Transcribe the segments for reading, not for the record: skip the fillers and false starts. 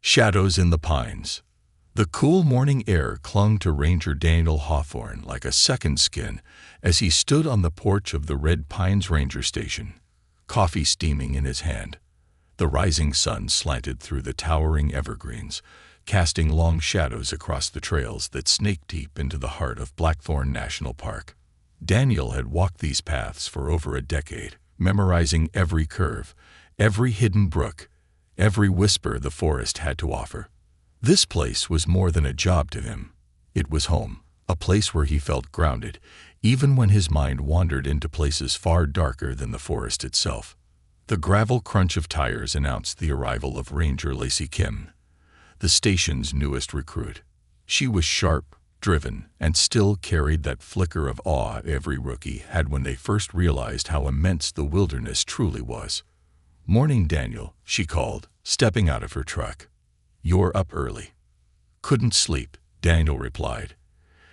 Shadows in the pines. The cool morning air clung to Ranger Daniel Hawthorne like a second skin as he stood on the porch of the Red Pines Ranger Station, coffee steaming in his hand. The rising sun slanted through the towering evergreens, casting long shadows across the trails that snaked deep into the heart of Blackthorn National Park. Daniel had walked these paths for over a decade, memorizing every curve, every hidden brook, every whisper the forest had to offer. This place was more than a job to him. It was home, a place where he felt grounded, even when his mind wandered into places far darker than the forest itself. The gravel crunch of tires announced the arrival of Ranger Lacey Kim, the station's newest recruit. She was sharp, driven, and still carried that flicker of awe every rookie had when they first realized how immense the wilderness truly was. "Morning, Daniel," she called, stepping out of her truck. "You're up early." "Couldn't sleep," Daniel replied,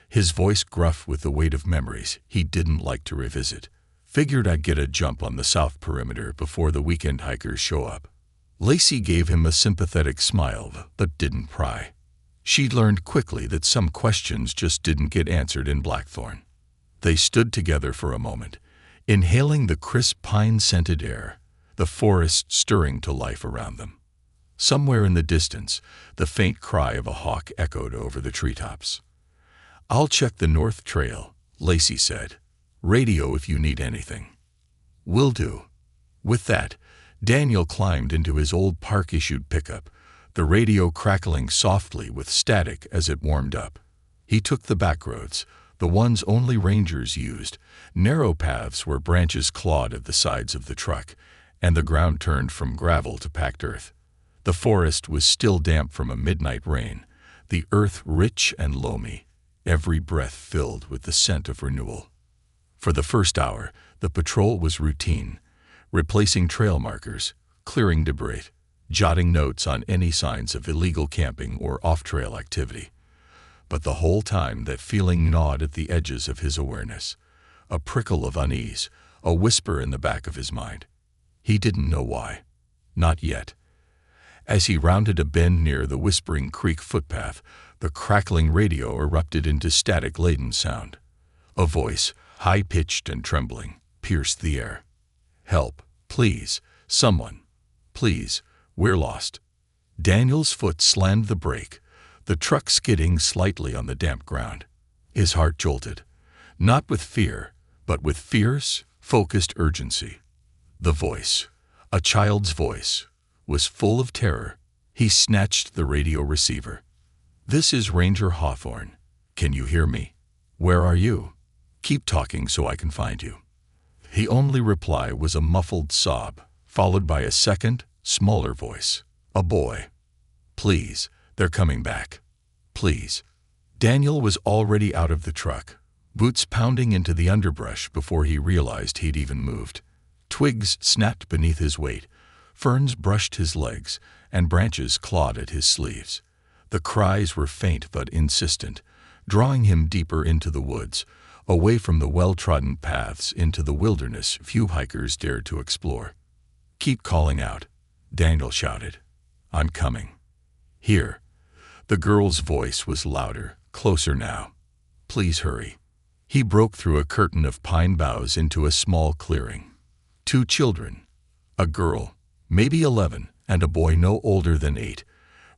his voice gruff with the weight of memories he didn't like to revisit. "Figured I'd get a jump on the south perimeter before the weekend hikers show up." Lacey gave him a sympathetic smile but didn't pry. She'd learned quickly that some questions just didn't get answered in Blackthorn. They stood together for a moment, inhaling the crisp pine-scented air, the forest stirring to life around them. Somewhere in the distance, the faint cry of a hawk echoed over the treetops. "I'll check the north trail," Lacey said. "Radio if you need anything." "Will do." With that, Daniel climbed into his old park-issued pickup, the radio crackling softly with static as it warmed up. He took the back roads, the ones only rangers used, narrow paths where branches clawed at the sides of the truck, and the ground turned from gravel to packed earth. The forest was still damp from a midnight rain, the earth rich and loamy, every breath filled with the scent of renewal. For the first hour, the patrol was routine, replacing trail markers, clearing debris, jotting notes on any signs of illegal camping or off-trail activity. But the whole time that feeling gnawed at the edges of his awareness, a prickle of unease, a whisper in the back of his mind. He didn't know why. Not yet. As he rounded a bend near the Whispering Creek footpath, the crackling radio erupted into static-laden sound. A voice, high-pitched and trembling, pierced the air. "Help, please, someone. Please, we're lost." Daniel's foot slammed the brake, the truck skidding slightly on the damp ground. His heart jolted, not with fear, but with fierce, focused urgency. The voice, a child's voice, was full of terror. He snatched the radio receiver. "This is Ranger Hawthorne. Can you hear me? Where are you? Keep talking so I can find you." The only reply was a muffled sob, followed by a second, smaller voice. "A boy. Please, they're coming back. Please." Daniel was already out of the truck, boots pounding into the underbrush before he realized he'd even moved. Twigs snapped beneath his weight, ferns brushed his legs, and branches clawed at his sleeves. The cries were faint but insistent, drawing him deeper into the woods, away from the well-trodden paths into the wilderness few hikers dared to explore. "Keep calling out," Daniel shouted. "I'm coming." "Here." The girl's voice was louder, closer now. "Please hurry." He broke through a curtain of pine boughs into a small clearing. 2 children, a girl, maybe 11, and a boy no older than 8,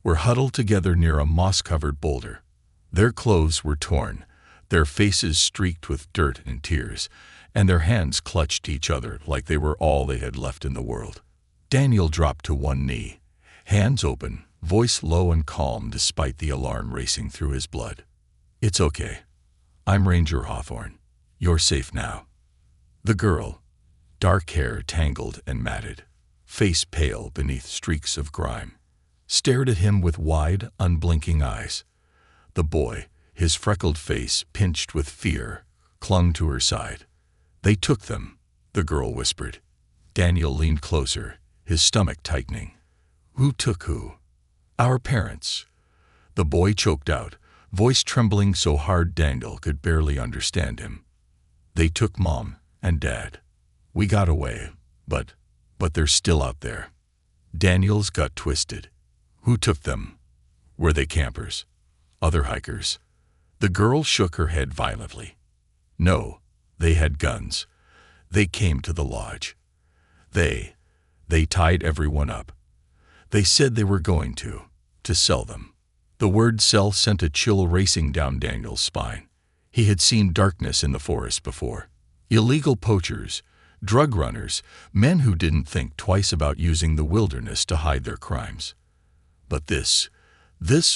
were huddled together near a moss-covered boulder. Their clothes were torn, their faces streaked with dirt and tears, and their hands clutched each other like they were all they had left in the world. Daniel dropped to one knee, hands open, voice low and calm despite the alarm racing through his blood. "It's okay. I'm Ranger Hawthorne. You're safe now." The girl, dark hair tangled and matted, face pale beneath streaks of grime, stared at him with wide, unblinking eyes. The boy, his freckled face pinched with fear, clung to her side. "They took them," the girl whispered. Daniel leaned closer, his stomach tightening. "Who took who?" "Our parents." The boy choked out, voice trembling so hard Daniel could barely understand him. "They took Mom and Dad. We got away, but they're still out there." Daniel's gut twisted. Who took them? Were they campers? Other hikers? The girl shook her head violently. No, they had guns. They came to the lodge. They tied everyone up. They said they were going to sell them. The word sell sent a chill racing down Daniel's spine. He had seen darkness in the forest before. Illegal poachers, drug runners, men who didn't think twice about using the wilderness to hide their crimes. But this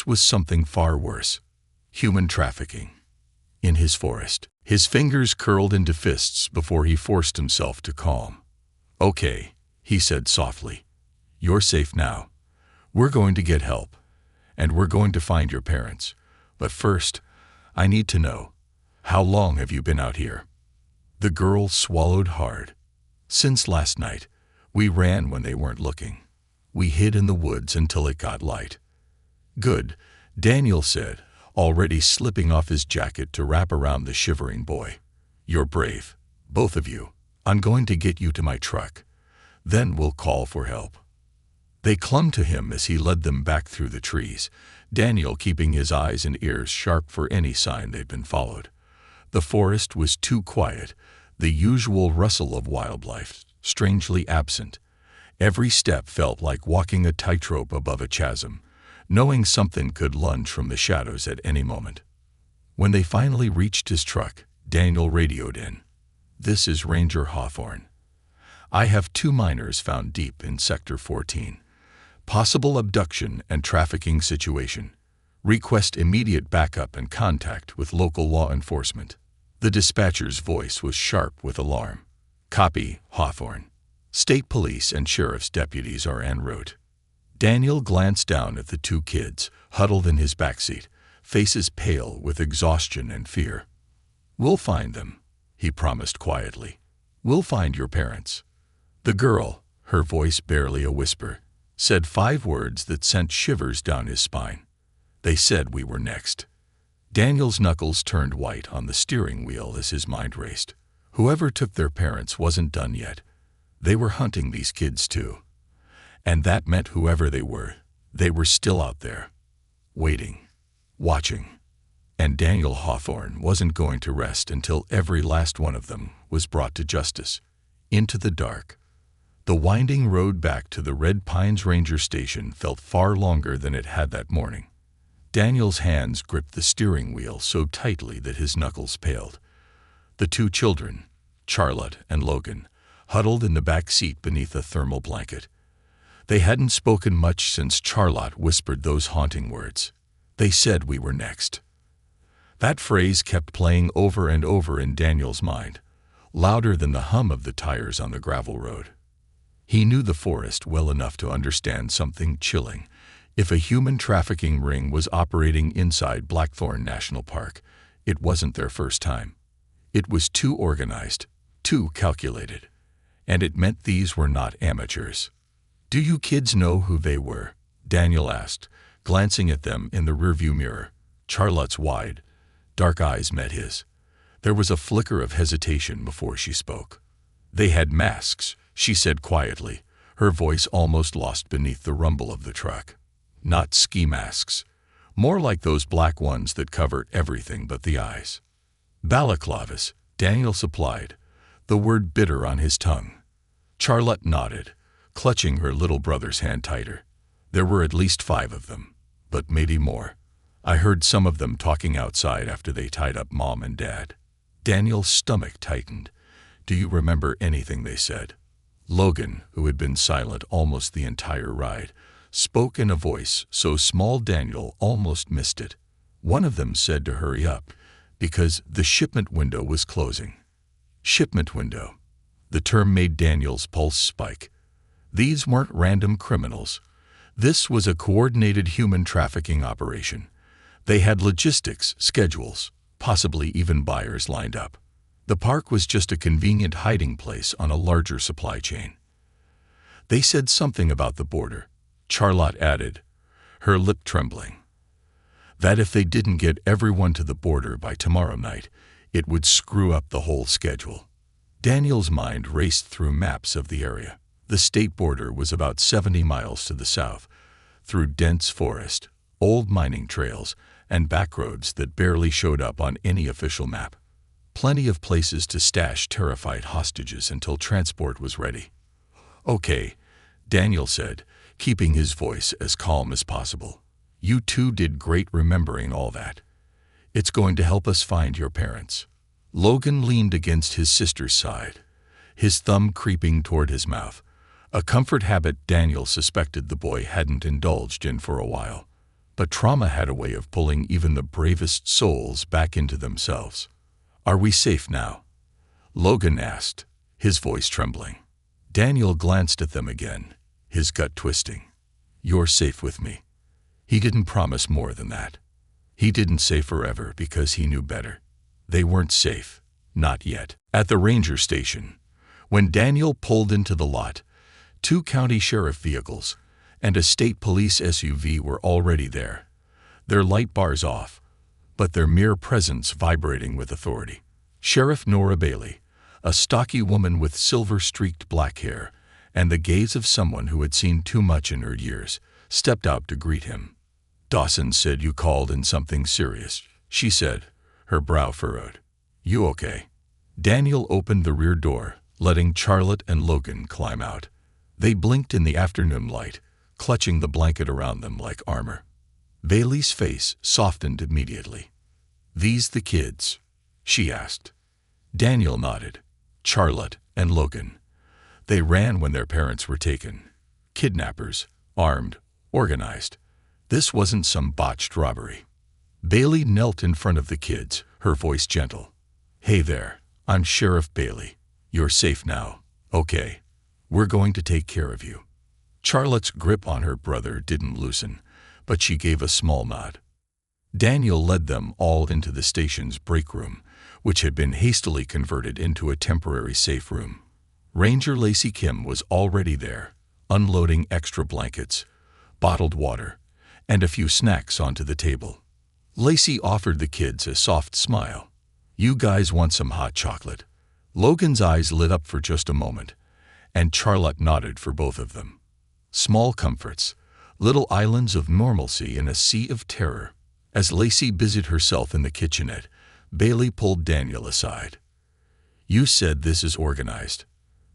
was something far worse. Human trafficking. In his forest. His fingers curled into fists before he forced himself to calm. "Okay," he said softly. "You're safe now. We're going to get help. And we're going to find your parents. But first, I need to know, how long have you been out here?" The girl swallowed hard. "Since last night. We ran when they weren't looking. We hid in the woods until it got light." "Good," Daniel said, already slipping off his jacket to wrap around the shivering boy. "You're brave, both of you. I'm going to get you to my truck. Then we'll call for help." They clung to him as he led them back through the trees, Daniel keeping his eyes and ears sharp for any sign they'd been followed. The forest was too quiet, the usual rustle of wildlife strangely absent. Every step felt like walking a tightrope above a chasm, knowing something could lunge from the shadows at any moment. When they finally reached his truck, Daniel radioed in. "This is Ranger Hawthorne. I have 2 minors found deep in Sector 14. Possible abduction and trafficking situation. Request immediate backup and contact with local law enforcement." The dispatcher's voice was sharp with alarm. "Copy, Hawthorne. State police and sheriff's deputies are en route." Daniel glanced down at the 2 kids, huddled in his backseat, faces pale with exhaustion and fear. "We'll find them," he promised quietly. "We'll find your parents." The girl, her voice barely a whisper, said 5 words that sent shivers down his spine. "They said we were next." Daniel's knuckles turned white on the steering wheel as his mind raced. Whoever took their parents wasn't done yet. They were hunting these kids too. And that meant whoever they were still out there, waiting, watching. And Daniel Hawthorne wasn't going to rest until every last one of them was brought to justice. Into the dark. The winding road back to the Red Pines Ranger Station felt far longer than it had that morning. Daniel's hands gripped the steering wheel so tightly that his knuckles paled. The 2 children, Charlotte and Logan, huddled in the back seat beneath a thermal blanket. They hadn't spoken much since Charlotte whispered those haunting words. "They said we were next." That phrase kept playing over and over in Daniel's mind, louder than the hum of the tires on the gravel road. He knew the forest well enough to understand something chilling. If a human trafficking ring was operating inside Blackthorn National Park, it wasn't their first time. It was too organized, too calculated. And it meant these were not amateurs. "Do you kids know who they were?" Daniel asked, glancing at them in the rearview mirror. Charlotte's wide, dark eyes met his. There was a flicker of hesitation before she spoke. "They had masks," she said quietly, her voice almost lost beneath the rumble of the truck. "Not ski masks. More like those black ones that cover everything but the eyes." "Balaclavas," Daniel supplied, the word bitter on his tongue. Charlotte nodded, clutching her little brother's hand tighter. "There were at least 5 of them, but maybe more. I heard some of them talking outside after they tied up Mom and Dad." Daniel's stomach tightened. "Do you remember anything they said?" Logan, who had been silent almost the entire ride, spoke in a voice so small Daniel almost missed it. One of them said to hurry up, because the shipment window was closing. Shipment window. The term made Daniel's pulse spike. These weren't random criminals. This was a coordinated human trafficking operation. They had logistics, schedules, possibly even buyers lined up. The park was just a convenient hiding place on a larger supply chain. They said something about the border. Charlotte added, her lip trembling, that if they didn't get everyone to the border by tomorrow night, it would screw up the whole schedule. Daniel's mind raced through maps of the area. The state border was about 70 miles to the south. through dense forest, old mining trails, and backroads that barely showed up on any official map. Plenty of places to stash terrified hostages until transport was ready. "Okay," Daniel said, keeping his voice as calm as possible. "You two did great remembering all that. It's going to help us find your parents." Logan leaned against his sister's side, his thumb creeping toward his mouth, a comfort habit Daniel suspected the boy hadn't indulged in for a while. But trauma had a way of pulling even the bravest souls back into themselves. "Are we safe now?" Logan asked, his voice trembling. Daniel glanced at them again, his gut twisting. "You're safe with me." He didn't promise more than that. He didn't say forever because he knew better. They weren't safe, not yet. At the ranger station, when Daniel pulled into the lot, 2 county sheriff vehicles and a state police SUV were already there, their light bars off, but their mere presence vibrating with authority. Sheriff Nora Bailey, a stocky woman with silver-streaked black hair and the gaze of someone who had seen too much in her years, stepped out to greet him. "Dawson said you called in something serious," she said, her brow furrowed. "You okay?" Daniel opened the rear door, letting Charlotte and Logan climb out. They blinked in the afternoon light, clutching the blanket around them like armor. Bailey's face softened immediately. "These the kids?" she asked. Daniel nodded. "Charlotte and Logan. They ran when their parents were taken. Kidnappers, armed, organized. This wasn't some botched robbery." Bailey knelt in front of the kids, her voice gentle. "Hey there, I'm Sheriff Bailey. You're safe now, okay? We're going to take care of you." Charlotte's grip on her brother didn't loosen, but she gave a small nod. Daniel led them all into the station's break room, which had been hastily converted into a temporary safe room. Ranger Lacey Kim was already there, unloading extra blankets, bottled water, and a few snacks onto the table. Lacey offered the kids a soft smile. "You guys want some hot chocolate?" Logan's eyes lit up for just a moment, and Charlotte nodded for both of them. Small comforts, little islands of normalcy in a sea of terror. As Lacey busied herself in the kitchenette, Bailey pulled Daniel aside. "You said this is organized."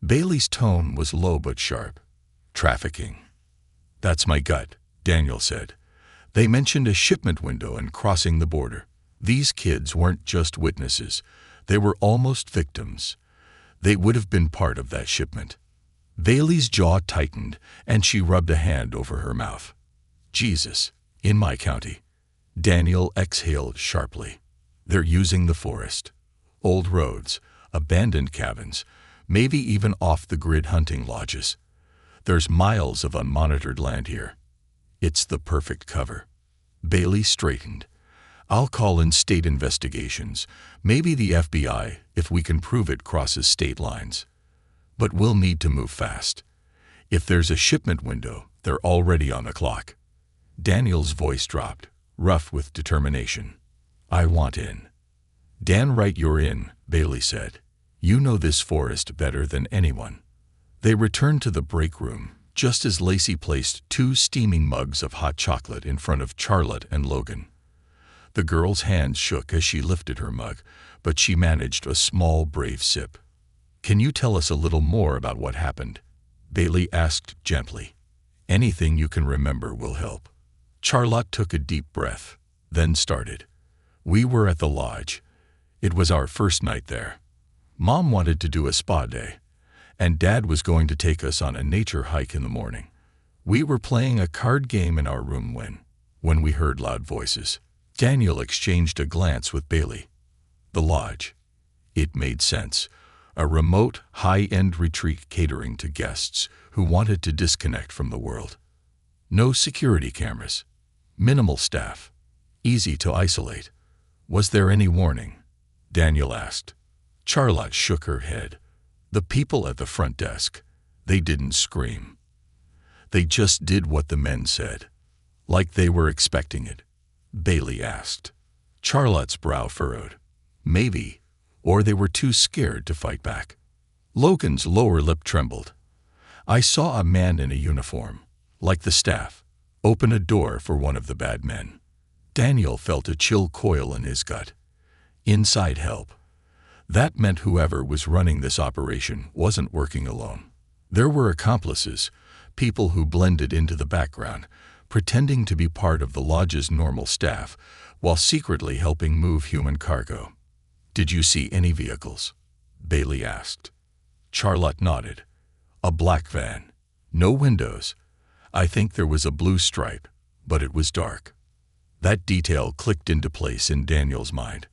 Bailey's tone was low but sharp. "Trafficking." "That's my gut," Daniel said. "They mentioned a shipment window and crossing the border. These kids weren't just witnesses. They were almost victims. They would have been part of that shipment." Bailey's jaw tightened, and she rubbed a hand over her mouth. "Jesus, in my county." Daniel exhaled sharply. "They're using the forest. Old roads, abandoned cabins, maybe even off-the-grid hunting lodges. There's miles of unmonitored land here. It's the perfect cover." Bailey straightened. "I'll call in state investigations, maybe the FBI, if we can prove it crosses state lines. But we'll need to move fast. If there's a shipment window, they're already on the clock." Daniel's voice dropped, rough with determination. "I want in." "Damn right you're in," Bailey said. "You know this forest better than anyone." They returned to the break room, just as Lacey placed 2 steaming mugs of hot chocolate in front of Charlotte and Logan. The girl's hands shook as she lifted her mug, but she managed a small, brave sip. "Can you tell us a little more about what happened?" Bailey asked gently. "Anything you can remember will help." Charlotte took a deep breath, then started. "We were at the lodge. It was our first night there. Mom wanted to do a spa day, and Dad was going to take us on a nature hike in the morning. We were playing a card game in our room when we heard loud voices." Daniel exchanged a glance with Bailey. The lodge. It made sense. A remote, high-end retreat catering to guests who wanted to disconnect from the world. No security cameras. Minimal staff. Easy to isolate. "Was there any warning?" Daniel asked. Charlotte shook her head. "The people at the front desk, they didn't scream. They just did what the men said. Like they were expecting it." Bailey asked. Charlotte's brow furrowed. "Maybe, or they were too scared to fight back." Logan's lower lip trembled. "I saw a man in a uniform, like the staff, Open a door for one of the bad men. Daniel felt a chill coil in his gut. Inside help. That meant whoever was running this operation wasn't working alone. There were accomplices, people who blended into the background, pretending to be part of the lodge's normal staff, while secretly helping move human cargo. "Did you see any vehicles?" Bailey asked. Charlotte nodded. "A black van. No windows. I think there was a blue stripe, but it was dark." That detail clicked into place in Daniel's mind.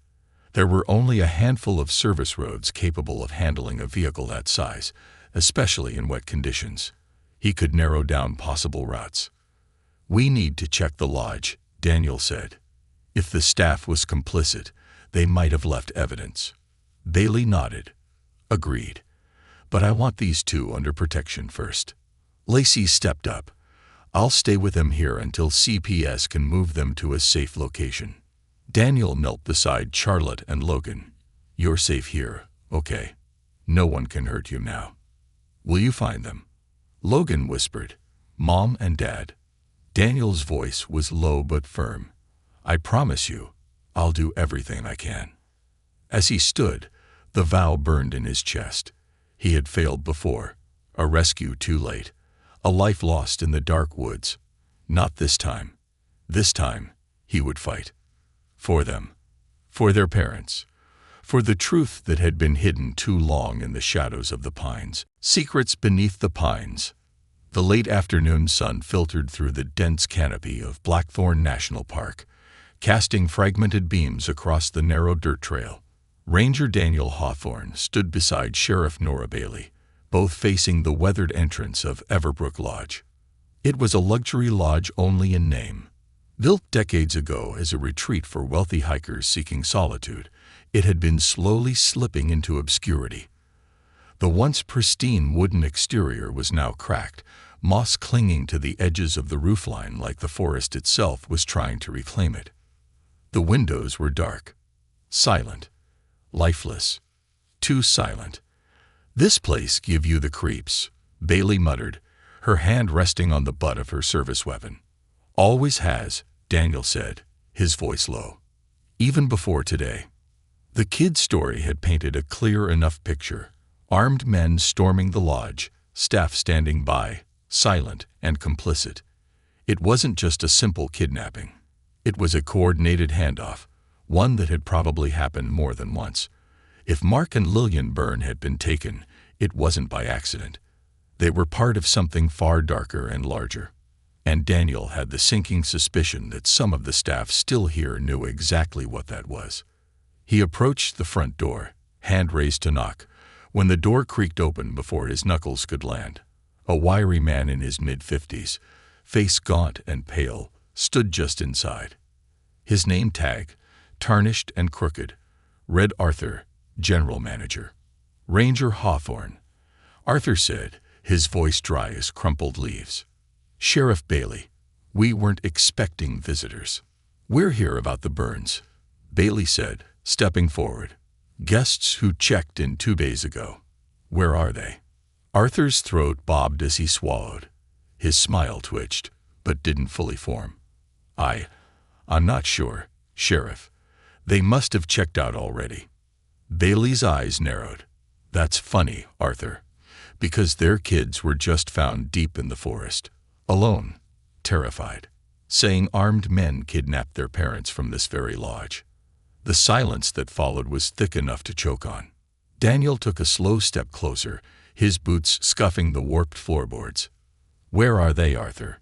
There were only a handful of service roads capable of handling a vehicle that size, especially in wet conditions. He could narrow down possible routes. "We need to check the lodge," Daniel said. "If the staff was complicit, they might have left evidence." Bailey nodded. "Agreed. But I want these two under protection first." Lacey stepped up. "I'll stay with them here until CPS can move them to a safe location." Daniel knelt beside Charlotte and Logan. "You're safe here, okay? No one can hurt you now." "Will you find them?" Logan whispered. "Mom and Dad." Daniel's voice was low but firm. "I promise you, I'll do everything I can." As he stood, the vow burned in his chest. He had failed before. A rescue too late. A life lost in the dark woods. Not this time. This time, he would fight. For them. For their parents. For the truth that had been hidden too long in the shadows of the pines. Secrets beneath the pines. The late afternoon sun filtered through the dense canopy of Blackthorn National Park, casting fragmented beams across the narrow dirt trail. Ranger Daniel Hawthorne stood beside Sheriff Nora Bailey, both facing the weathered entrance of Everbrook Lodge. It was a luxury lodge only in name. Built decades ago as a retreat for wealthy hikers seeking solitude, it had been slowly slipping into obscurity. The once pristine wooden exterior was now cracked, moss clinging to the edges of the roofline like the forest itself was trying to reclaim it. The windows were dark, silent, lifeless, too silent. "This place give you the creeps," Bailey muttered, her hand resting on the butt of her service weapon. "Always has," Daniel said, his voice low. "Even before today." The kid's story had painted a clear enough picture. Armed men storming the lodge, staff standing by, silent and complicit. It wasn't just a simple kidnapping. It was a coordinated handoff, one that had probably happened more than once. If Mark and Lillian Byrne had been taken, it wasn't by accident. They were part of something far darker and larger. And Daniel had the sinking suspicion that some of the staff still here knew exactly what that was. He approached the front door, hand raised to knock, when the door creaked open before his knuckles could land. A wiry man in his mid-50s, face gaunt and pale, stood just inside. His name tag, tarnished and crooked, read Arthur, General Manager. "Ranger Hawthorne," Arthur said, his voice dry as crumpled leaves. "Sheriff Bailey, we weren't expecting visitors." "We're here about the Byrnes," Bailey said, stepping forward. "Guests who checked in 2 days ago. Where are they?" Arthur's throat bobbed as he swallowed. His smile twitched, but didn't fully form. I'm not sure, Sheriff. They must have checked out already." Bailey's eyes narrowed. "That's funny, Arthur, because their kids were just found deep in the forest, alone, terrified, saying armed men kidnapped their parents from this very lodge." The silence that followed was thick enough to choke on. Daniel took a slow step closer, his boots scuffing the warped floorboards. "Where are they, Arthur?"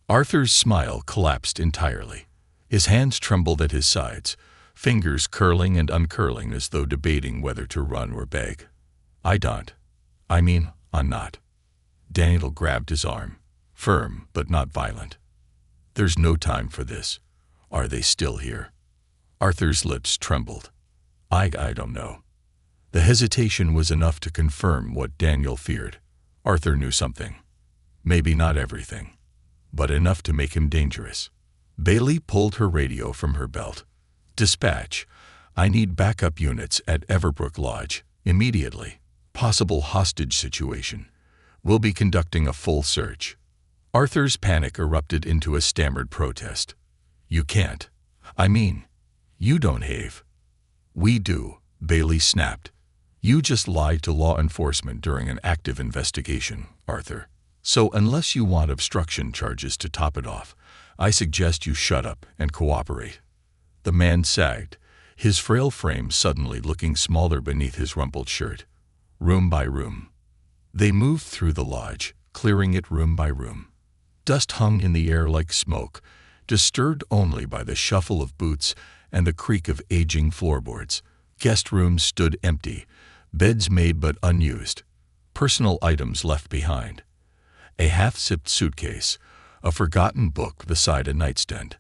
Arthur's smile collapsed entirely. His hands trembled at his sides, fingers curling and uncurling as though debating whether to run or beg. I'm not." Daniel grabbed his arm, firm but not violent. "There's no time for this. Are they still here?" Arthur's lips trembled. I don't know." The hesitation was enough to confirm what Daniel feared. Arthur knew something. Maybe not everything, but enough to make him dangerous. Bailey pulled her radio from her belt. "Dispatch, I need backup units at Everbrook Lodge, immediately. Possible hostage situation. We'll be conducting a full search." Arthur's panic erupted into a stammered protest. "You can't. I mean, you don't have." "We do," Bailey snapped. "You just lied to law enforcement during an active investigation, Arthur. So unless you want obstruction charges to top it off, I suggest you shut up and cooperate." The man sagged, his frail frame suddenly looking smaller beneath his rumpled shirt. Room by room. They moved through the lodge, clearing it room by room. Dust hung in the air like smoke, disturbed only by the shuffle of boots and the creak of aging floorboards. Guest rooms stood empty, beds made but unused, personal items left behind. A half-sipped suitcase, a forgotten book beside a nightstand,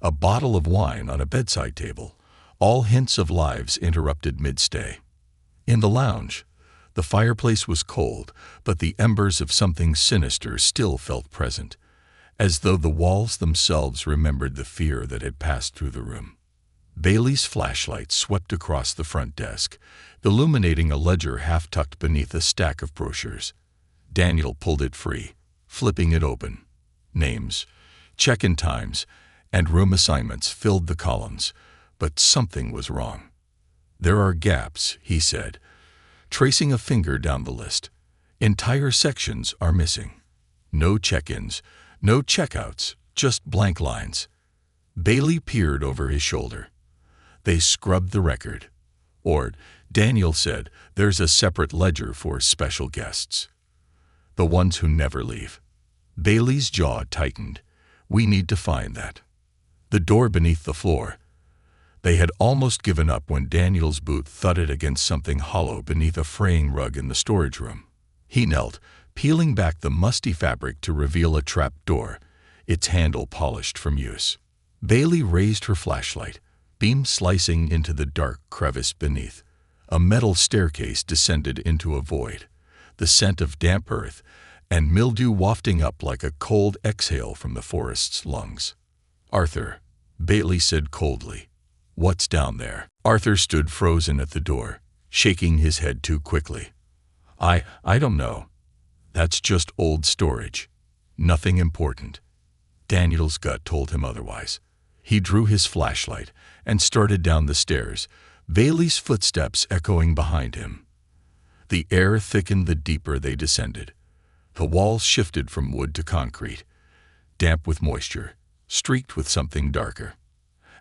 a bottle of wine on a bedside table, all hints of lives interrupted mid-stay. In the lounge, the fireplace was cold, but the embers of something sinister still felt present, as though the walls themselves remembered the fear that had passed through the room. Bailey's flashlight swept across the front desk, illuminating a ledger half-tucked beneath a stack of brochures. Daniel pulled it free, flipping it open. Names, check-in times, and room assignments filled the columns, but something was wrong. "There are gaps," he said, tracing a finger down the list. "Entire sections are missing. No check-ins, no checkouts, just blank lines." Bailey peered over his shoulder. "They scrubbed the record. Or, Daniel said, there's a separate ledger for special guests. The ones who never leave." Bailey's jaw tightened. "We need to find that." The door beneath the floor. They had almost given up when Daniel's boot thudded against something hollow beneath a fraying rug in the storage room. He knelt, peeling back the musty fabric to reveal a trap door, its handle polished from use. Bailey raised her flashlight, beam slicing into the dark crevice beneath. A metal staircase descended into a void, the scent of damp earth and mildew wafting up like a cold exhale from the forest's lungs. "Arthur," Bailey said coldly, "what's down there?" Arthur stood frozen at the door, shaking his head too quickly. I don't know. That's just old storage. Nothing important." Daniel's gut told him otherwise. He drew his flashlight and started down the stairs, Bailey's footsteps echoing behind him. The air thickened the deeper they descended. The walls shifted from wood to concrete, damp with moisture, streaked with something darker.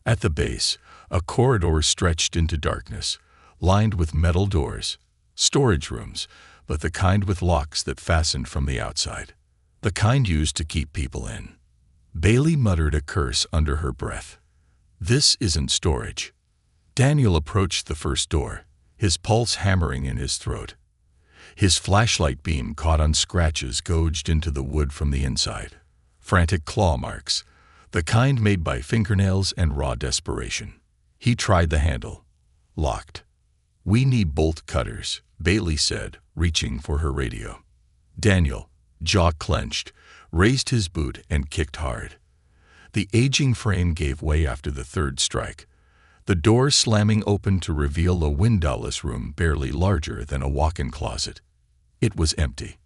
At the base, a corridor stretched into darkness, lined with metal doors, storage rooms, but the kind with locks that fastened from the outside. The kind used to keep people in. Bailey muttered a curse under her breath. "This isn't storage." Daniel approached the first door, his pulse hammering in his throat. His flashlight beam caught on scratches gouged into the wood from the inside. Frantic claw marks, the kind made by fingernails and raw desperation. He tried the handle. Locked. "We need bolt cutters," Bailey said, reaching for her radio. Daniel, jaw clenched, raised his boot and kicked hard. The aging frame gave way after the third strike, the door slamming open to reveal a windowless room barely larger than a walk-in closet. It was empty.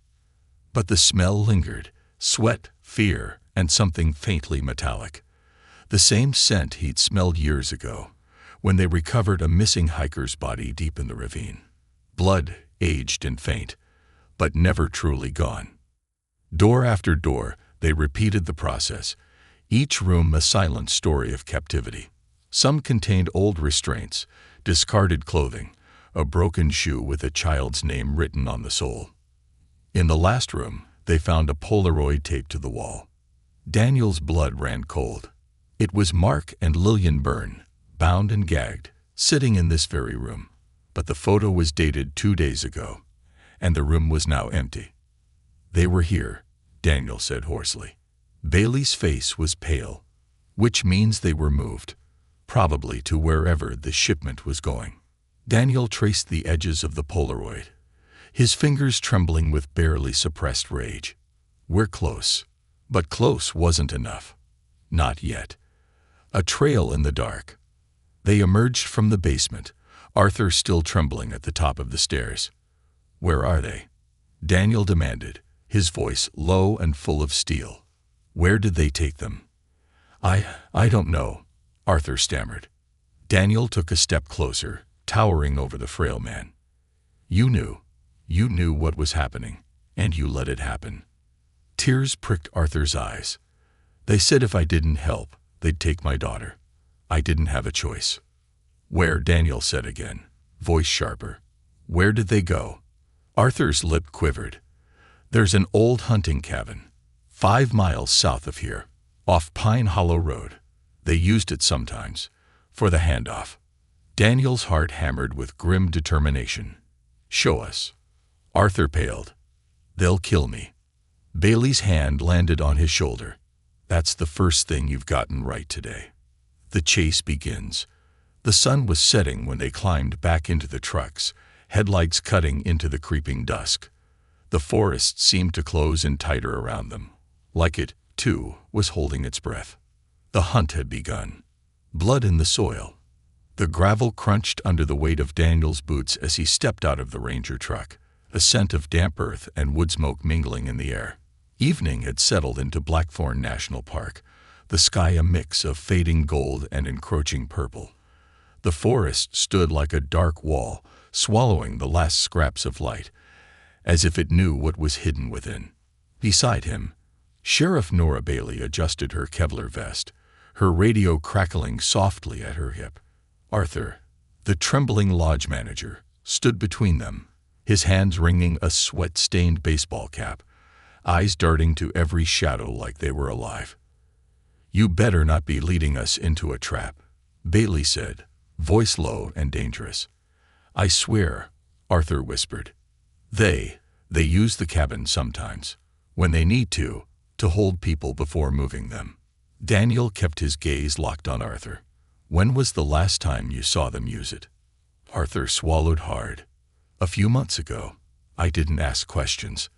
But the smell lingered, sweat, fear, and something faintly metallic. The same scent he'd smelled years ago, when they recovered a missing hiker's body deep in the ravine. Blood, aged and faint, but never truly gone. Door after door, they repeated the process, each room a silent story of captivity. Some contained old restraints, discarded clothing, a broken shoe with a child's name written on the sole. In the last room, they found a Polaroid taped to the wall. Daniel's blood ran cold. It was Mark and Lillian Byrne, bound and gagged, sitting in this very room. But the photo was dated 2 days ago, and the room was now empty. "They were here," Daniel said hoarsely. Bailey's face was pale, which means they were moved, probably to wherever the shipment was going. Daniel traced the edges of the Polaroid, his fingers trembling with barely suppressed rage. "We're close." But close wasn't enough. Not yet. A trail in the dark. They emerged from the basement, Arthur still trembling at the top of the stairs. "Where are they?" Daniel demanded, his voice low and full of steel. "Where did they take them?" I don't know," Arthur stammered. Daniel took a step closer, towering over the frail man. You knew what was happening, and you let it happen." Tears pricked Arthur's eyes. "They said if I didn't help, they'd take my daughter. I didn't have a choice." "Where?" Daniel said again, voice sharper. "Where did they go?" Arthur's lip quivered. "There's an old hunting cabin, 5 miles south of here, off Pine Hollow Road. They used it sometimes, for the handoff." Daniel's heart hammered with grim determination. "Show us." Arthur paled. "They'll kill me." Bailey's hand landed on his shoulder. "That's the first thing you've gotten right today." The chase begins. The sun was setting when they climbed back into the trucks, headlights cutting into the creeping dusk. The forest seemed to close in tighter around them, like it, too, was holding its breath. The hunt had begun. Blood in the soil. The gravel crunched under the weight of Daniel's boots as he stepped out of the Ranger truck, a scent of damp earth and wood smoke mingling in the air. Evening had settled into Blackthorn National Park, the sky a mix of fading gold and encroaching purple. The forest stood like a dark wall, swallowing the last scraps of light, as if it knew what was hidden within. Beside him, Sheriff Nora Bailey adjusted her Kevlar vest, her radio crackling softly at her hip. Arthur, the trembling lodge manager, stood between them, his hands wringing a sweat-stained baseball cap, eyes darting to every shadow like they were alive. "You better not be leading us into a trap," Bailey said, voice low and dangerous. "I swear," Arthur whispered. They use the cabin sometimes, when they need to hold people before moving them." Daniel kept his gaze locked on Arthur. "When was the last time you saw them use it?" Arthur swallowed hard. "A few months ago. I didn't ask questions.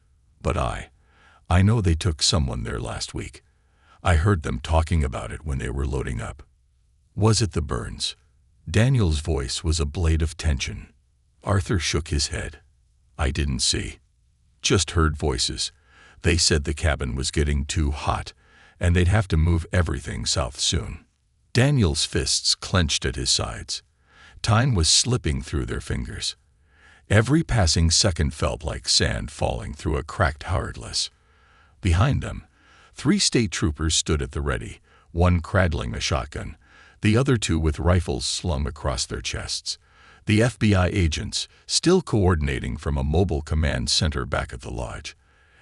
But I know they took someone there last week. I heard them talking about it when they were loading up." "Was it the Burns?" Daniel's voice was a blade of tension. Arthur shook his head. "I didn't see. Just heard voices. They said the cabin was getting too hot, and they'd have to move everything south soon." Daniel's fists clenched at his sides. Time was slipping through their fingers. Every passing second felt like sand falling through a cracked hourglass. Behind them, 3 state troopers stood at the ready, one cradling a shotgun, the other 2 with rifles slung across their chests. The FBI agents, still coordinating from a mobile command center back at the lodge,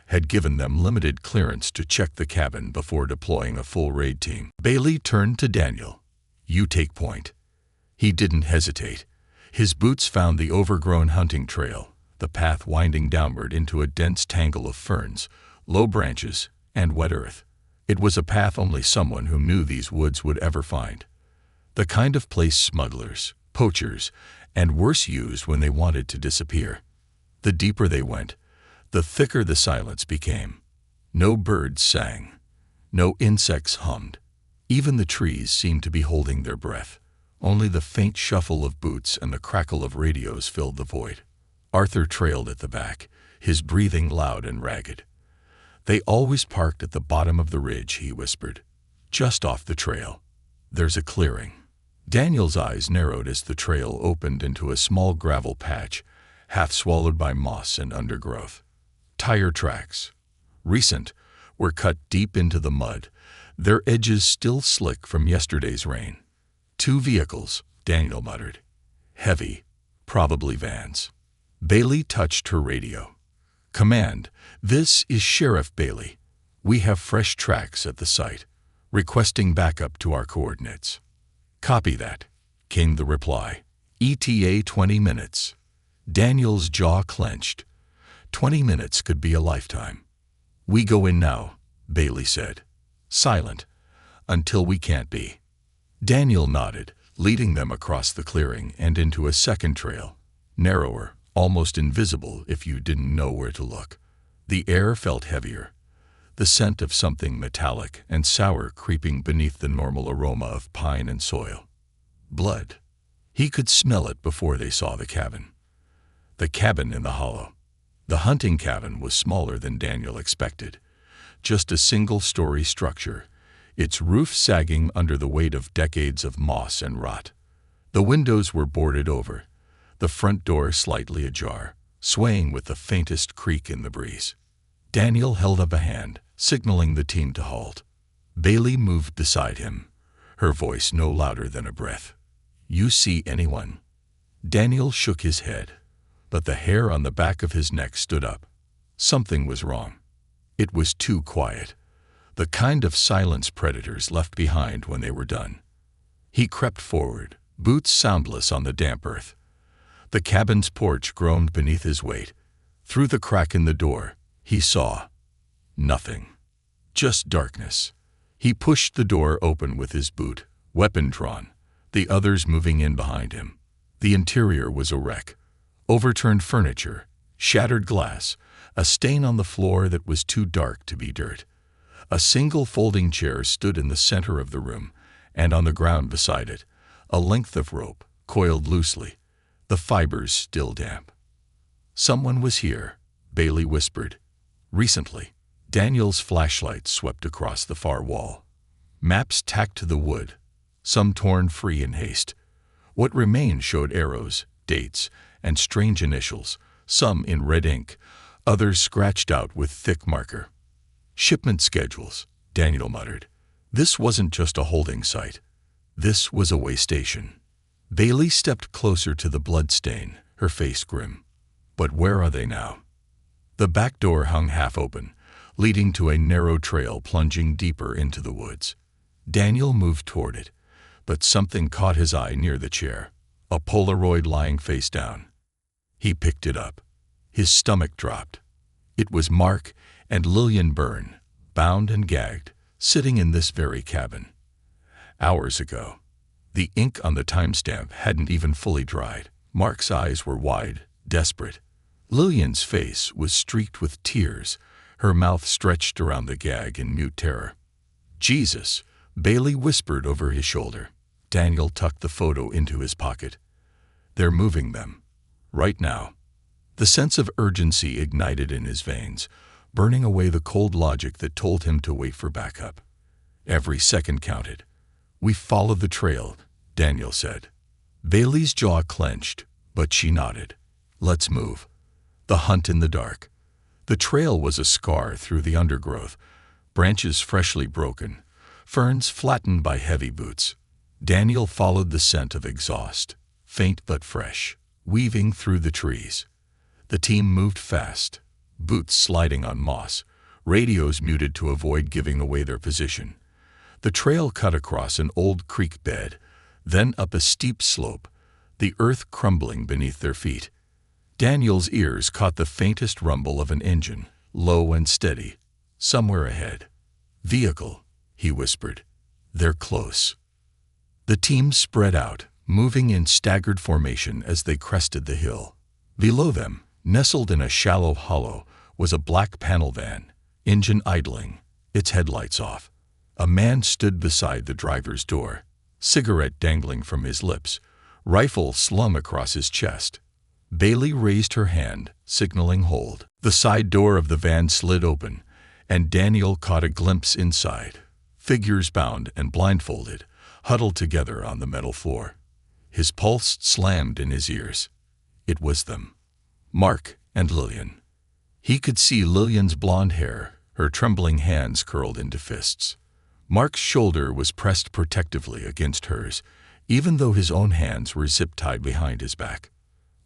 had given them limited clearance to check the cabin before deploying a full raid team. Bailey turned to Daniel. "You take point." He didn't hesitate. His boots found the overgrown hunting trail, the path winding downward into a dense tangle of ferns, low branches, and wet earth. It was a path only someone who knew these woods would ever find. The kind of place smugglers, poachers, and worse used when they wanted to disappear. The deeper they went, the thicker the silence became. No birds sang. No insects hummed. Even the trees seemed to be holding their breath. Only the faint shuffle of boots and the crackle of radios filled the void. Arthur trailed at the back, his breathing loud and ragged. "They always parked at the bottom of the ridge," he whispered. "Just off the trail. There's a clearing." Daniel's eyes narrowed as the trail opened into a small gravel patch, half swallowed by moss and undergrowth. Tire tracks, recent, were cut deep into the mud, their edges still slick from yesterday's rain. 2 vehicles, Daniel muttered. Heavy, probably vans. Bailey touched her radio. "Command, this is Sheriff Bailey. We have fresh tracks at the site, requesting backup to our coordinates." "Copy that," came the reply. "ETA 20 minutes. Daniel's jaw clenched. 20 minutes could be a lifetime. "We go in now," Bailey said. "Silent. Until we can't be." Daniel nodded, leading them across the clearing and into a second trail, narrower, almost invisible if you didn't know where to look. The air felt heavier, the scent of something metallic and sour creeping beneath the normal aroma of pine and soil. Blood. He could smell it before they saw the cabin. The cabin in the hollow. The hunting cabin was smaller than Daniel expected. Just a single-story structure, its roof sagging under the weight of decades of moss and rot. The windows were boarded over, the front door slightly ajar, swaying with the faintest creak in the breeze. Daniel held up a hand, signaling the team to halt. Bailey moved beside him, her voice no louder than a breath. "You see anyone?" Daniel shook his head, but the hair on the back of his neck stood up. Something was wrong. It was too quiet, the kind of silence predators left behind when they were done. He crept forward, boots soundless on the damp earth. The cabin's porch groaned beneath his weight. Through the crack in the door, he saw nothing, just darkness. He pushed the door open with his boot, weapon drawn, the others moving in behind him. The interior was a wreck. Overturned furniture, shattered glass, a stain on the floor that was too dark to be dirt. A single folding chair stood in the center of the room, and on the ground beside it, a length of rope, coiled loosely, the fibers still damp. "Someone was here," Bailey whispered. "Recently." Daniel's flashlight swept across the far wall. Maps tacked to the wood, some torn free in haste. What remained showed arrows, dates, and strange initials, some in red ink, others scratched out with thick marker. "Shipment schedules," Daniel muttered. This wasn't just a holding site. This was a way station. Bailey stepped closer to the bloodstain, her face grim. But where are they now? The back door hung half open, leading to a narrow trail plunging deeper into the woods. Daniel moved toward it, but something caught his eye near the chair, a Polaroid lying face down. He picked it up. His stomach dropped. It was Mark and Lillian Byrne, bound and gagged, sitting in this very cabin. Hours ago. The ink on the timestamp hadn't even fully dried. Mark's eyes were wide, desperate. Lillian's face was streaked with tears, her mouth stretched around the gag in mute terror. "Jesus," Bailey whispered over his shoulder. Daniel tucked the photo into his pocket. "They're moving them. Right now." The sense of urgency ignited in his veins, burning away the cold logic that told him to wait for backup. Every second counted. "We followed the trail," Daniel said. Bailey's jaw clenched, but she nodded. "Let's move." The hunt in the dark. The trail was a scar through the undergrowth, branches freshly broken, ferns flattened by heavy boots. Daniel followed the scent of exhaust, faint but fresh, weaving through the trees. The team moved fast, boots sliding on moss, radios muted to avoid giving away their position. The trail cut across an old creek bed, then up a steep slope, the earth crumbling beneath their feet. Daniel's ears caught the faintest rumble of an engine, low and steady, somewhere ahead. "Vehicle," he whispered. "They're close." The team spread out, moving in staggered formation as they crested the hill. Below them, nestled in a shallow hollow, was a black panel van, engine idling, its headlights off. A man stood beside the driver's door, cigarette dangling from his lips, rifle slung across his chest. Bailey raised her hand, signaling hold. The side door of the van slid open, and Daniel caught a glimpse inside. Figures bound and blindfolded, huddled together on the metal floor. His pulse slammed in his ears. It was them. Mark and Lillian. He could see Lillian's blonde hair, her trembling hands curled into fists. Mark's shoulder was pressed protectively against hers, even though his own hands were zip-tied behind his back.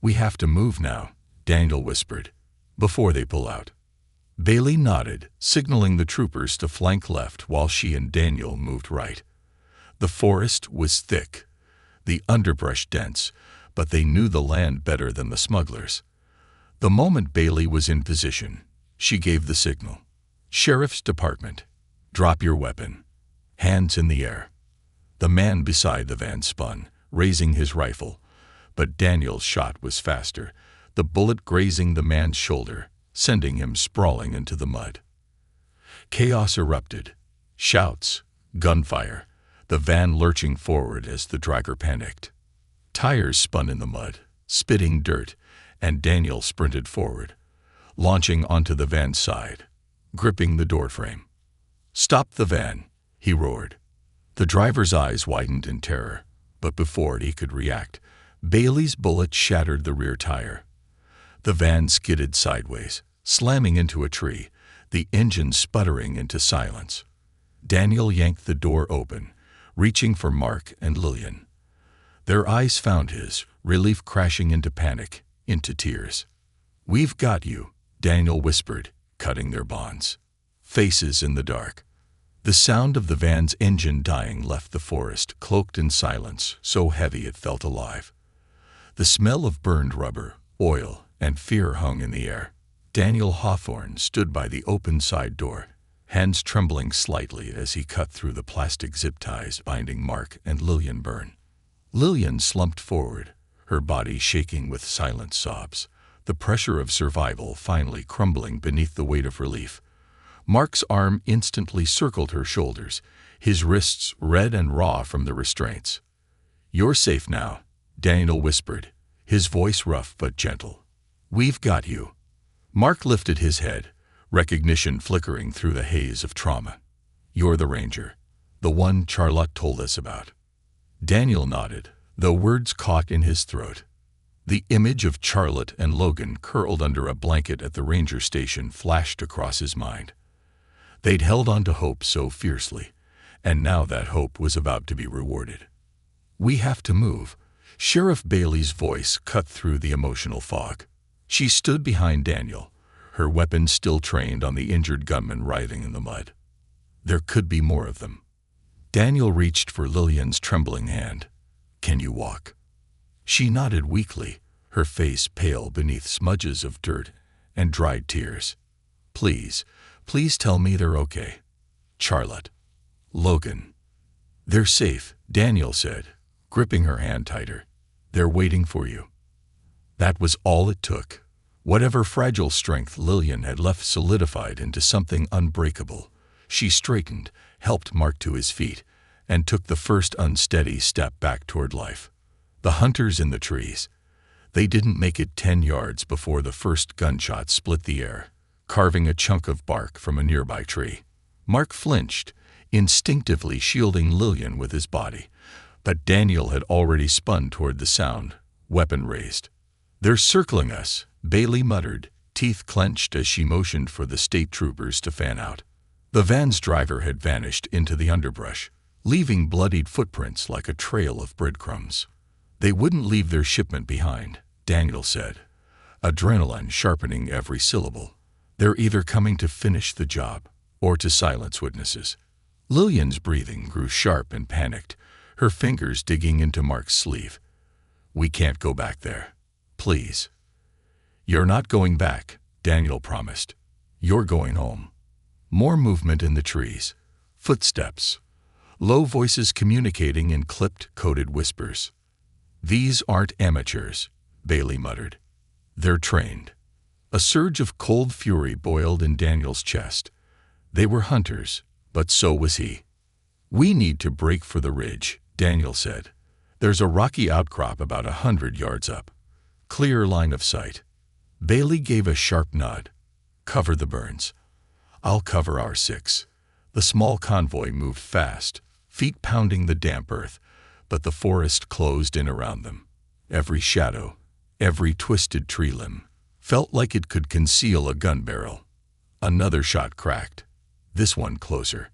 "We have to move now," Daniel whispered, "before they pull out." Bailey nodded, signaling the troopers to flank left while she and Daniel moved right. The forest was thick, the underbrush dense, but they knew the land better than the smugglers. The moment Bailey was in position, she gave the signal. "Sheriff's Department, drop your weapon." Hands in the air. The man beside the van spun, raising his rifle, but Daniel's shot was faster, the bullet grazing the man's shoulder, sending him sprawling into the mud. Chaos erupted. Shouts, gunfire, the van lurching forward as the driver panicked. Tires spun in the mud, spitting dirt, and Daniel sprinted forward. launching onto the van's side, gripping the doorframe. "Stop the van," he roared. The driver's eyes widened in terror, but before he could react, Bailey's bullet shattered the rear tire. The van skidded sideways, slamming into a tree, the engine sputtering into silence. Daniel yanked the door open, reaching for Mark and Lillian. Their eyes found his, relief crashing into panic, into tears. "We've got you," Daniel whispered, cutting their bonds. Faces in the dark. The sound of the van's engine dying left the forest cloaked in silence, so heavy it felt alive. The smell of burned rubber, oil, and fear hung in the air. Daniel Hawthorne stood by the open side door, hands trembling slightly as he cut through the plastic zip ties binding Mark and Lillian Byrne. Lillian slumped forward, her body shaking with silent sobs, the pressure of survival finally crumbling beneath the weight of relief. Mark's arm instantly circled her shoulders, his wrists red and raw from the restraints. "You're safe now," Daniel whispered, his voice rough but gentle. "We've got you." Mark lifted his head, recognition flickering through the haze of trauma. "You're the ranger, the one Charlotte told us about." Daniel nodded, though words caught in his throat. The image of Charlotte and Logan curled under a blanket at the ranger station flashed across his mind. They'd held on to hope so fiercely, and now that hope was about to be rewarded. "We have to move." Sheriff Bailey's voice cut through the emotional fog. She stood behind Daniel, her weapon still trained on the injured gunman writhing in the mud. There could be more of them. Daniel reached for Lillian's trembling hand. "Can you walk?" She nodded weakly, her face pale beneath smudges of dirt and dried tears. Please tell me they're okay." "Charlotte. Logan." "They're safe," Daniel said, gripping her hand tighter. "They're waiting for you." That was all it took. Whatever fragile strength Lillian had left solidified into something unbreakable. She straightened, helped Mark to his feet, and took the first unsteady step back toward life. The hunters in the trees. They didn't make it 10 yards before the first gunshot split the air, carving a chunk of bark from a nearby tree. Mark flinched, instinctively shielding Lillian with his body, but Daniel had already spun toward the sound, weapon raised. "They're circling us," Bailey muttered, teeth clenched as she motioned for the state troopers to fan out. The van's driver had vanished into the underbrush, leaving bloodied footprints like a trail of breadcrumbs. "They wouldn't leave their shipment behind," Daniel said, adrenaline sharpening every syllable. "They're either coming to finish the job or to silence witnesses." Lillian's breathing grew sharp and panicked, her fingers digging into Mark's sleeve. "We can't go back there. Please." "You're not going back," Daniel promised. "You're going home." More movement in the trees. Footsteps. Low voices communicating in clipped, coded whispers. "These aren't amateurs," Bailey muttered. "They're trained." A surge of cold fury boiled in Daniel's chest. They were hunters, but so was he. "We need to break for the ridge," Daniel said. "There's a rocky outcrop about 100 yards up. Clear line of sight." Bailey gave a sharp nod. "Cover the burns." "I'll cover our 6. The small convoy moved fast, feet pounding the damp earth, but the forest closed in around them. Every shadow, every twisted tree limb, felt like it could conceal a gun barrel. Another shot cracked. This one closer.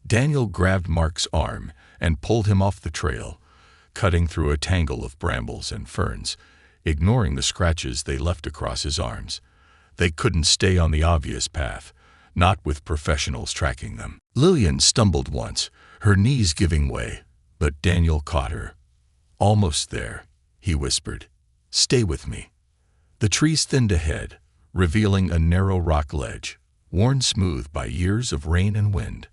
Daniel grabbed Mark's arm and pulled him off the trail, cutting through a tangle of brambles and ferns, ignoring the scratches they left across his arms. They couldn't stay on the obvious path, not with professionals tracking them. Lillian stumbled once, her knees giving way, but Daniel caught her. "Almost there," he whispered. "Stay with me." The trees thinned ahead, revealing a narrow rock ledge, worn smooth by years of rain and wind.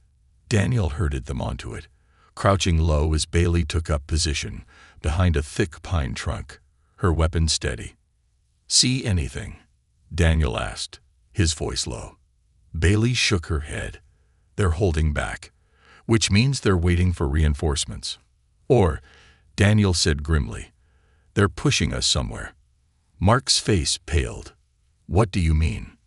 Daniel herded them onto it, crouching low as Bailey took up position behind a thick pine trunk, her weapon steady. "See anything?" Daniel asked, his voice low. Bailey shook her head. "They're holding back, which means they're waiting for reinforcements. Or," Daniel said grimly, "they're pushing us somewhere." Mark's face paled. "What do you mean?"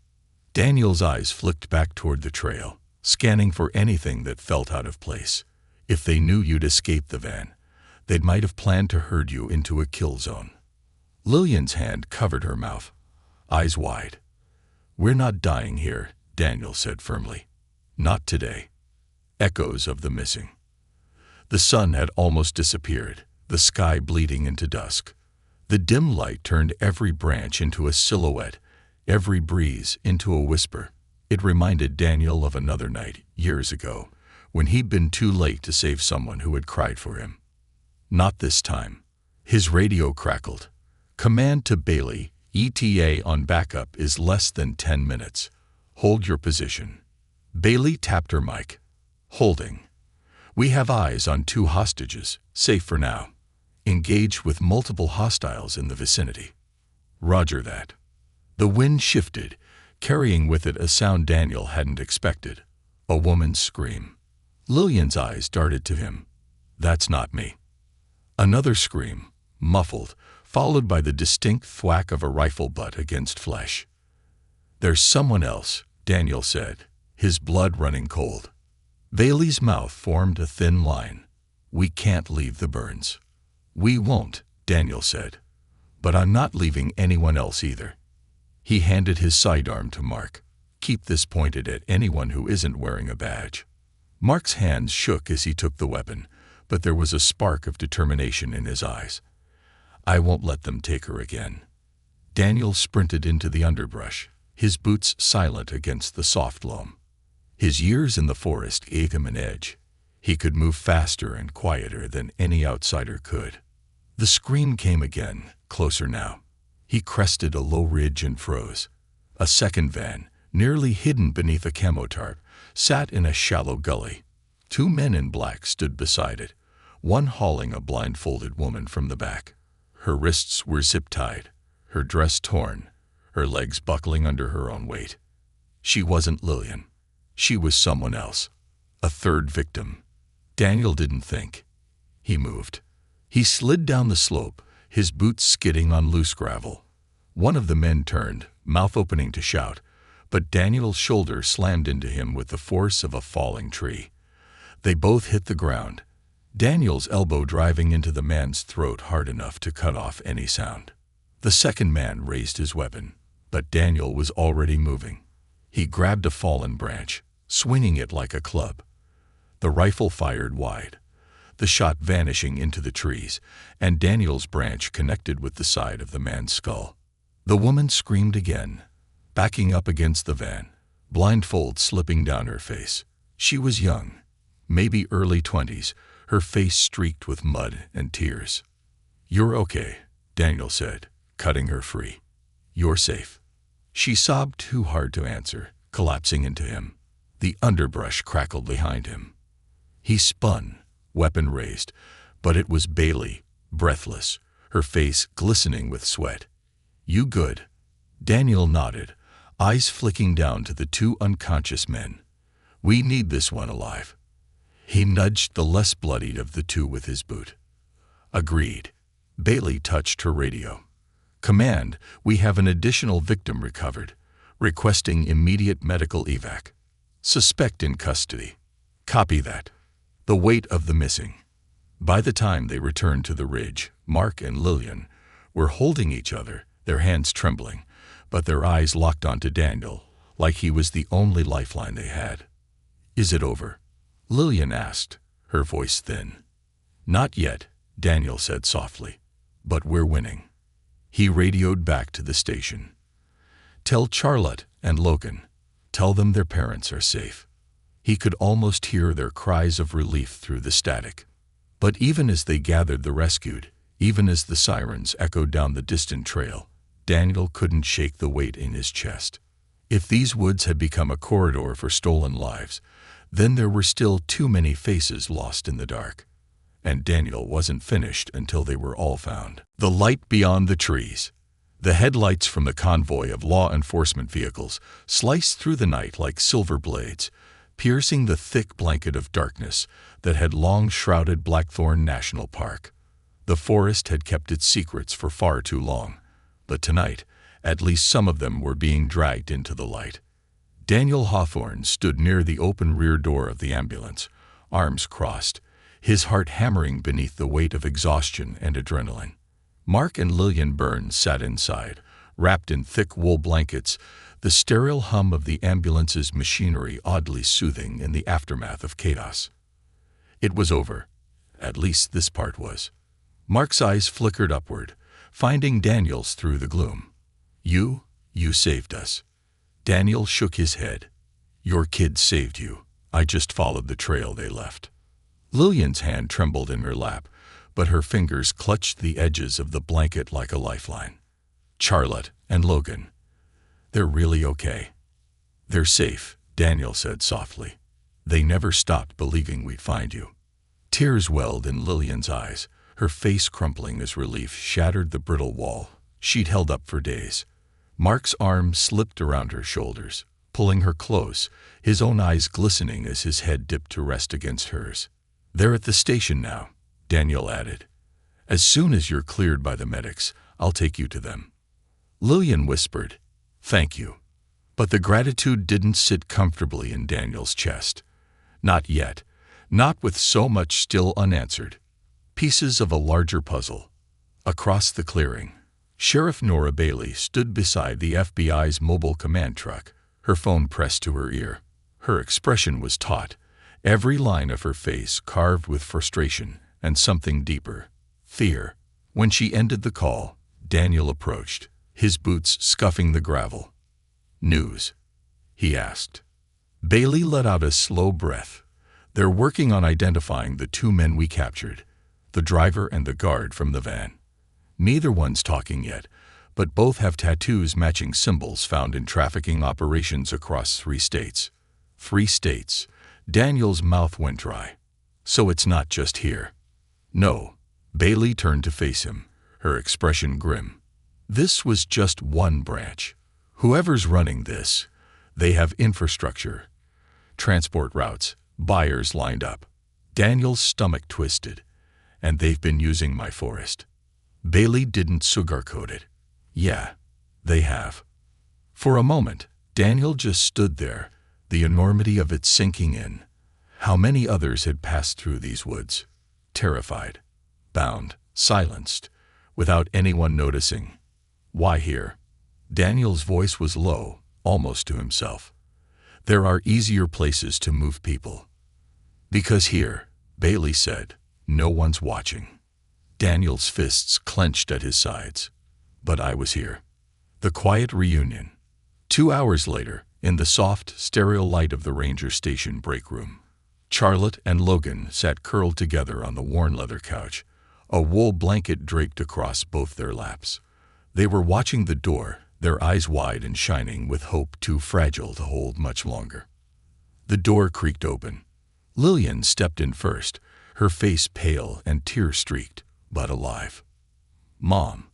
Daniel's eyes flicked back toward the trail, scanning for anything that felt out of place. If they knew you'd escaped the van, they might have planned to herd you into a kill zone. Lillian's hand covered her mouth, eyes wide. "We're not dying here," Daniel said firmly. "Not today." Echoes of the missing. The sun had almost disappeared, the sky bleeding into dusk. The dim light turned every branch into a silhouette, every breeze into a whisper. It reminded Daniel of another night, years ago, when he'd been too late to save someone who had cried for him. Not this time. His radio crackled. "Command to Bailey, ETA on backup is less than 10 minutes. Hold your position." Bailey tapped her mic. "Holding. We have eyes on 2 hostages, safe for now. Engaged with multiple hostiles in the vicinity." "Roger that." The wind shifted, carrying with it a sound Daniel hadn't expected. A woman's scream. Lillian's eyes darted to him. "That's not me." Another scream, muffled, followed by the distinct thwack of a rifle butt against flesh. "There's someone else," Daniel said, his blood running cold. Bailey's mouth formed a thin line. "We can't leave the burns." "We won't," Daniel said. "But I'm not leaving anyone else either." He handed his sidearm to Mark. "Keep this pointed at anyone who isn't wearing a badge." Mark's hands shook as he took the weapon, but there was a spark of determination in his eyes. "I won't let them take her again." Daniel sprinted into the underbrush, his boots silent against the soft loam. His years in the forest gave him an edge. He could move faster and quieter than any outsider could. The scream came again, closer now. He crested a low ridge and froze. A second van, nearly hidden beneath a camo tarp, sat in a shallow gully. 2 men in black stood beside it, one hauling a blindfolded woman from the back. Her wrists were zip-tied, her dress torn, her legs buckling under her own weight. She wasn't Lillian. She was someone else. A third victim. Daniel didn't think. He moved. He slid down the slope, his boots skidding on loose gravel. One of the men turned, mouth opening to shout, but Daniel's shoulder slammed into him with the force of a falling tree. They both hit the ground, Daniel's elbow driving into the man's throat hard enough to cut off any sound. The second man raised his weapon, but Daniel was already moving. He grabbed a fallen branch, swinging it like a club. The rifle fired wide, the shot vanishing into the trees, and Daniel's branch connected with the side of the man's skull. The woman screamed again, backing up against the van, blindfold slipping down her face. She was young, maybe early 20s, her face streaked with mud and tears. "You're okay," Daniel said, cutting her free. "You're safe." She sobbed too hard to answer, collapsing into him. The underbrush crackled behind him. He spun, weapon raised, but it was Bailey, breathless, her face glistening with sweat. "You good?" Daniel nodded, eyes flicking down to the 2 unconscious men. "We need this one alive." He nudged the less bloodied of the 2 with his boot. "Agreed." Bailey touched her radio. "Command, we have an additional victim recovered, requesting immediate medical evac. Suspect in custody." "Copy that." The weight of the missing. By the time they returned to the ridge, Mark and Lillian were holding each other, their hands trembling, but their eyes locked onto Daniel, like he was the only lifeline they had. "Is it over?" Lillian asked, her voice thin. "Not yet," Daniel said softly, "but we're winning." He radioed back to the station. "Tell Charlotte and Logan. Tell them their parents are safe." He could almost hear their cries of relief through the static. But even as they gathered the rescued, even as the sirens echoed down the distant trail, Daniel couldn't shake the weight in his chest. If these woods had become a corridor for stolen lives, then there were still too many faces lost in the dark. And Daniel wasn't finished until they were all found. The light beyond the trees. The headlights from the convoy of law enforcement vehicles sliced through the night like silver blades, piercing the thick blanket of darkness that had long shrouded Blackthorn National Park. The forest had kept its secrets for far too long, but tonight, at least some of them were being dragged into the light. Daniel Hawthorne stood near the open rear door of the ambulance, arms crossed, his heart hammering beneath the weight of exhaustion and adrenaline. Mark and Lillian Burns sat inside, wrapped in thick wool blankets, the sterile hum of the ambulance's machinery oddly soothing in the aftermath of chaos. It was over. At least this part was. Mark's eyes flickered upward, finding Daniel's through the gloom. You saved us." Daniel shook his head. "Your kids saved you. I just followed the trail they left." Lillian's hand trembled in her lap, but her fingers clutched the edges of the blanket like a lifeline. "Charlotte and Logan. They're really okay." "They're safe," Daniel said softly. "They never stopped believing we'd find you." Tears welled in Lillian's eyes, her face crumpling as relief shattered the brittle wall she'd held up for days. Mark's arm slipped around her shoulders, pulling her close, his own eyes glistening as his head dipped to rest against hers. "They're at the station now," Daniel added. "As soon as you're cleared by the medics, I'll take you to them." Lillian whispered, "Thank you." But the gratitude didn't sit comfortably in Daniel's chest. Not yet, not with so much still unanswered. Pieces of a larger puzzle. Across the clearing, Sheriff Nora Bailey stood beside the FBI's mobile command truck, her phone pressed to her ear. Her expression was taut, every line of her face carved with frustration and something deeper, fear. When she ended the call, Daniel approached, his boots scuffing the gravel. "News?" he asked. Bailey let out a slow breath. "They're working on identifying the two men we captured, the driver and the guard from the van. Neither one's talking yet, but both have tattoos matching symbols found in trafficking operations across 3 states. 3 states. Daniel's mouth went dry. "So it's not just here." "No." Bailey turned to face him, her expression grim. "This was just one branch. Whoever's running this, they have infrastructure, transport routes, buyers lined up." Daniel's stomach twisted. "And they've been using my forest." Bailey didn't sugarcoat it. "Yeah, they have." For a moment, Daniel just stood there, the enormity of it sinking in. How many others had passed through these woods? Terrified, bound, silenced, without anyone noticing. Why here? Daniel's voice was low, almost to himself. "There are easier places to move people." "Because here," Bailey said, "no one's watching." Daniel's fists clenched at his sides. "But I was here." The quiet reunion. 2 hours later, in the soft, sterile light of the ranger station break room, Charlotte and Logan sat curled together on the worn leather couch, a wool blanket draped across both their laps. They were watching the door, their eyes wide and shining with hope too fragile to hold much longer. The door creaked open. Lillian stepped in first, her face pale and tear-streaked, but alive. "Mom."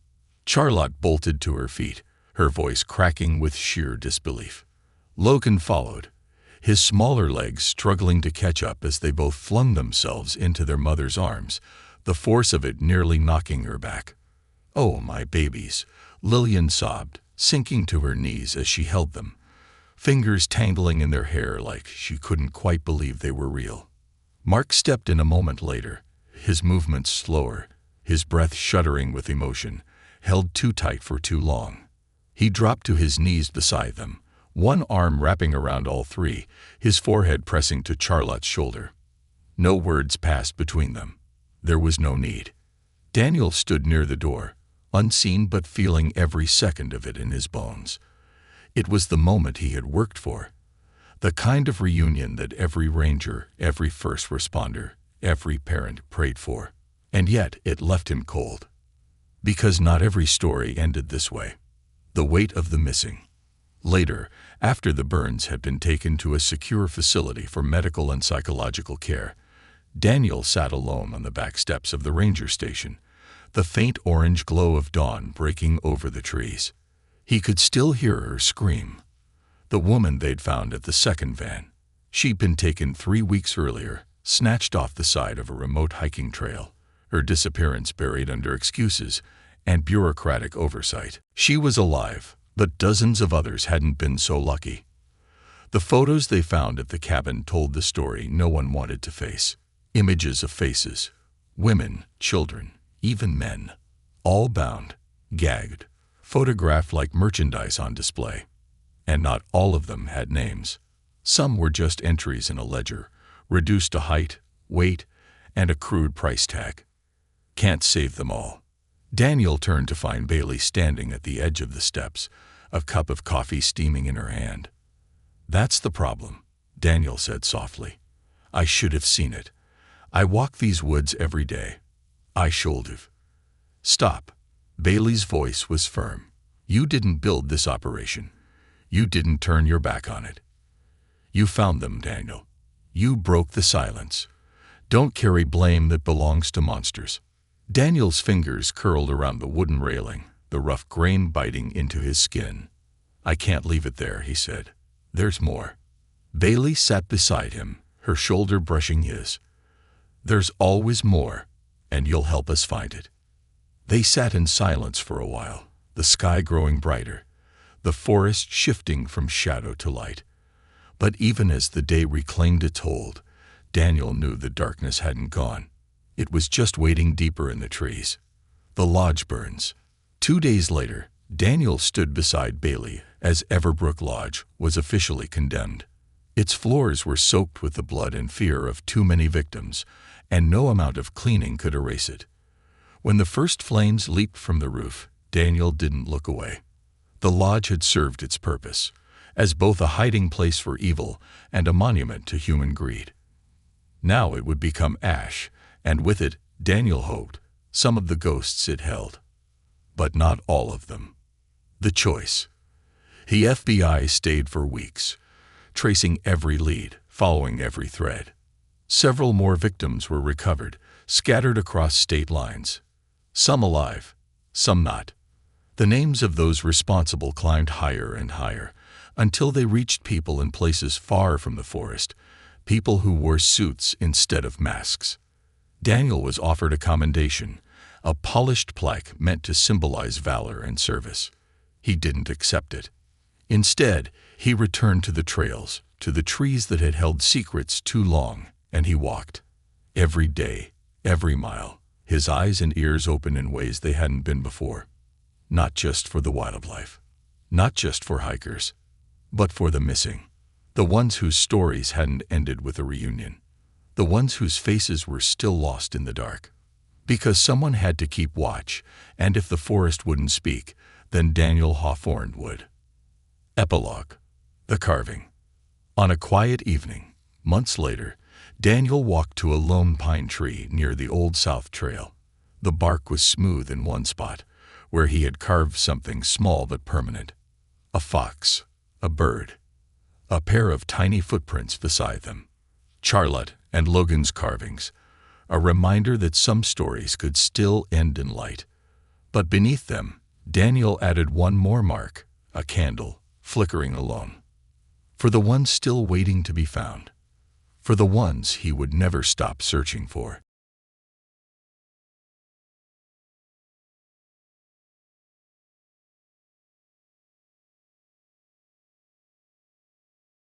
Charlotte bolted to her feet, her voice cracking with sheer disbelief. Logan followed, his smaller legs struggling to catch up as they both flung themselves into their mother's arms, the force of it nearly knocking her back. "Oh, my babies," Lillian sobbed, sinking to her knees as she held them, fingers tangling in their hair like she couldn't quite believe they were real. Mark stepped in a moment later, his movements slower, his breath shuddering with emotion, held too tight for too long. He dropped to his knees beside them, one arm wrapping around all three, his forehead pressing to Charlotte's shoulder. No words passed between them. There was no need. Daniel stood near the door, unseen but feeling every second of it in his bones. It was the moment he had worked for, the kind of reunion that every ranger, every first responder, every parent prayed for. And yet it left him cold. Because not every story ended this way. The weight of the missing. Later, after the Burns had been taken to a secure facility for medical and psychological care, Daniel sat alone on the back steps of the ranger station, the faint orange glow of dawn breaking over the trees. He could still hear her scream. The woman they'd found at the second van. She'd been taken 3 weeks earlier, snatched off the side of a remote hiking trail, her disappearance buried under excuses and bureaucratic oversight. She was alive, but dozens of others hadn't been so lucky. The photos they found at the cabin told the story no one wanted to face. Images of faces, women, children, even men, all bound, gagged, photographed like merchandise on display. And not all of them had names. Some were just entries in a ledger, reduced to height, weight, and a crude price tag. Can't save them all. Daniel turned to find Bailey standing at the edge of the steps, a cup of coffee steaming in her hand. "That's the problem," Daniel said softly. "I should have seen it. I walk these woods every day. I should have." "Stop." Bailey's voice was firm. "You didn't build this operation. You didn't turn your back on it. You found them, Daniel. You broke the silence. Don't carry blame that belongs to monsters." Daniel's fingers curled around the wooden railing, the rough grain biting into his skin. "I can't leave it there," he said. "There's more." Bailey sat beside him, her shoulder brushing his. "There's always more, and you'll help us find it." They sat in silence for a while, the sky growing brighter, the forest shifting from shadow to light. But even as the day reclaimed its hold, Daniel knew the darkness hadn't gone. It was just waiting deeper in the trees. The lodge burns. 2 days later, Daniel stood beside Bailey as Everbrook Lodge was officially condemned. Its floors were soaked with the blood and fear of too many victims, and no amount of cleaning could erase it. When the first flames leaped from the roof, Daniel didn't look away. The lodge had served its purpose, as both a hiding place for evil and a monument to human greed. Now it would become ash, and with it, Daniel hoped, some of the ghosts it held. But not all of them. The choice. The FBI stayed for weeks, tracing every lead, following every thread. Several more victims were recovered, scattered across state lines. Some alive, some not. The names of those responsible climbed higher and higher, until they reached people in places far from the forest, people who wore suits instead of masks. Daniel was offered a commendation, a polished plaque meant to symbolize valor and service. He didn't accept it. Instead, he returned to the trails, to the trees that had held secrets too long, and he walked. Every day, every mile, his eyes and ears open in ways they hadn't been before. Not just for the wildlife, not just for hikers, but for the missing. The ones whose stories hadn't ended with a reunion. The ones whose faces were still lost in the dark. Because someone had to keep watch, and if the forest wouldn't speak, then Daniel Hawthorne would. Epilogue. The carving. On a quiet evening, months later, Daniel walked to a lone pine tree near the Old South Trail. The bark was smooth in one spot, where he had carved something small but permanent. A fox, a bird, a pair of tiny footprints beside them. Charlotte and Logan's carvings, a reminder that some stories could still end in light. But beneath them, Daniel added one more mark, a candle, flickering alone. For the ones still waiting to be found. For the ones he would never stop searching for.